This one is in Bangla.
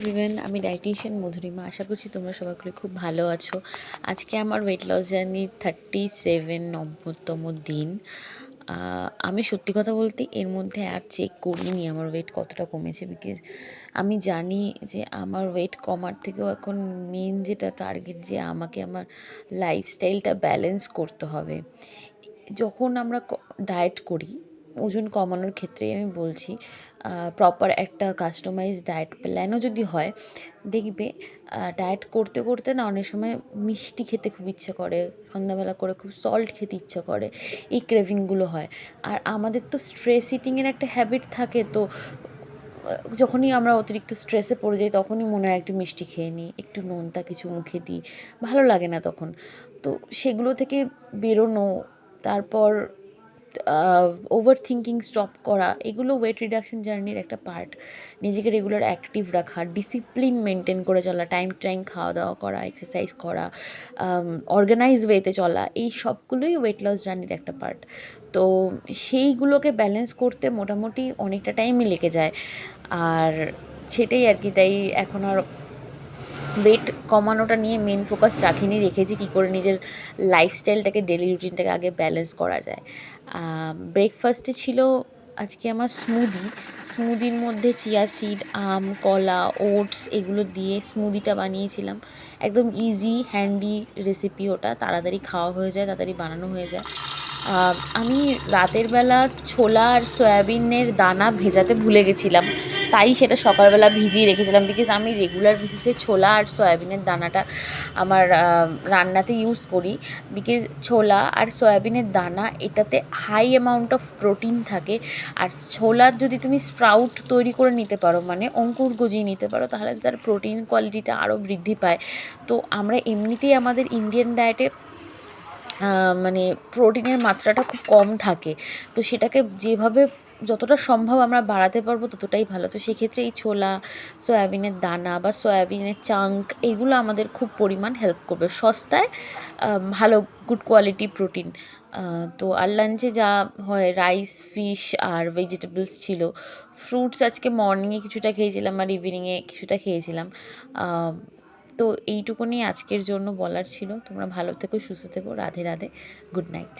এভরিওয়ান, আমি ডায়েটিশিয়ান মধুরিমা। আশা করছি তোমরা সবাই খুব ভালো আছো। আজকে আমার ওয়েট লস জার্নির 37 নম্বরতম দিন। আমি সত্যি কথা বলতে এর মধ্যে আর চেক করিনি আমার ওয়েট কতটা কমেছে, বিকজ আমি জানি যে আমার ওয়েট কমার থেকেও এখন মেন যেটা টার্গেট, যে আমাকে আমার লাইফস্টাইলটা ব্যালেন্স করতে হবে। যখন আমরা ডায়েট করি, ওজন কমানোর ক্ষেত্রে আমি বলছি, প্রপার একটা কাস্টমাইজ ডায়েট প্ল্যানও যদি হয়, দেখবে ডায়েট করতে করতে না অনেক সময় মিষ্টি খেতে খুব ইচ্ছে করে, সন্ধ্যাবেলা করে খুব সল্ট খেতে ইচ্ছে করে, এই ক্রেভিংগুলো হয়। আর আমাদের তো স্ট্রেস ইটিংয়ের একটা হ্যাবিট থাকে, তো যখনই আমরা অতিরিক্ত স্ট্রেসে পড়ে যাই তখনই মনে হয় একটু মিষ্টি খেয়ে নিই, একটু নোনতা কিছু মুখে দিই, ভালো লাগে না তখন। তো সেগুলো থেকে বেরোনো, তারপর ওভার থিঙ্কিং স্টপ করা, এগুলো ওয়েট রিডাকশন জার্নির একটা পার্ট। নিজেকে রেগুলার অ্যাক্টিভ রাখা, ডিসিপ্লিন মেনটেন করে চলা, টাইম টাইম খাওয়া দাওয়া করা, এক্সারসাইজ করা, অর্গানাইজ ওয়েতে চলা, এই সবগুলোই ওয়েট লস জার্নির একটা পার্ট। তো সেইগুলোকে ব্যালেন্স করতে মোটামুটি অনেকটা টাইমই লেগে যায়। আর সেটাই আর কি, তাই এখন আর ওয়েট কমানোটা নিয়ে মেন ফোকাস রাখিনি, রেখেছি কী করে নিজের লাইফস্টাইলটাকে, ডেলি রুটিনটাকে আগে ব্যালেন্স করা যায়। ব্রেকফাস্টে ছিল আজকে আমার স্মুদির মধ্যে চিয়া সিড, আম, কলা, ওটস এগুলো দিয়ে স্মুদিটা বানিয়েছিলাম। একদম ইজি হ্যান্ডি রেসিপি, ওটা তাড়াতাড়ি খাওয়া হয়ে যায়, তাড়াতাড়ি বানানো হয়ে যায়। আমি রাতের বেলা ছোলা আর সয়াবিনের দানা ভেজাতে ভুলে গেছিলাম, তাই সেটা সকালবেলা ভিজিয়ে রেখেছিলাম, বিকজ আমি রেগুলার বেসিসে ছোলা আর সয়াবিনের দানাটা আমার রান্নাতে ইউজ করি। বিকজ ছোলা আর সয়াবিনের দানা, এটাতে হাই অ্যামাউন্ট অফ প্রোটিন থাকে। আর ছোলার যদি তুমি স্প্রাউট তৈরি করে নিতে পারো, মানে অঙ্কুর গজিয়ে নিতে পারো, তাহলে তার প্রোটিন কোয়ালিটিটা আরও বৃদ্ধি পায়। তো আমরা এমনিতেই আমাদের ইন্ডিয়ান ডায়েটে মানে প্রোটিনের মাত্রাটা খুব কম থাকে, তো সেটাকে যেভাবে যতটা সম্ভব আমরা বাড়াতে পারবো ততটাই ভালো। তো সেক্ষেত্রে এই ছোলা, সয়াবিনের দানা বা সয়াবিনের চাঙ্ক, এগুলো আমাদের খুব পরিমাণ হেল্প করবে, সস্তায় ভালো গুড কোয়ালিটি প্রোটিন। তো আর লাঞ্চে যা হয়, রাইস, ফিশ আর ভেজিটেবলস ছিল। ফ্রুটস আজকে মর্নিংয়ে কিছুটা খেয়েছিলাম আর ইভিনিংয়ে কিছুটা খেয়েছিলাম। তো এইটুকুনি আজকের জন্য বলার ছিল। তোমরা ভালো থেকো, সুস্থ থেকো, রাধে রাধে, গুড নাইট।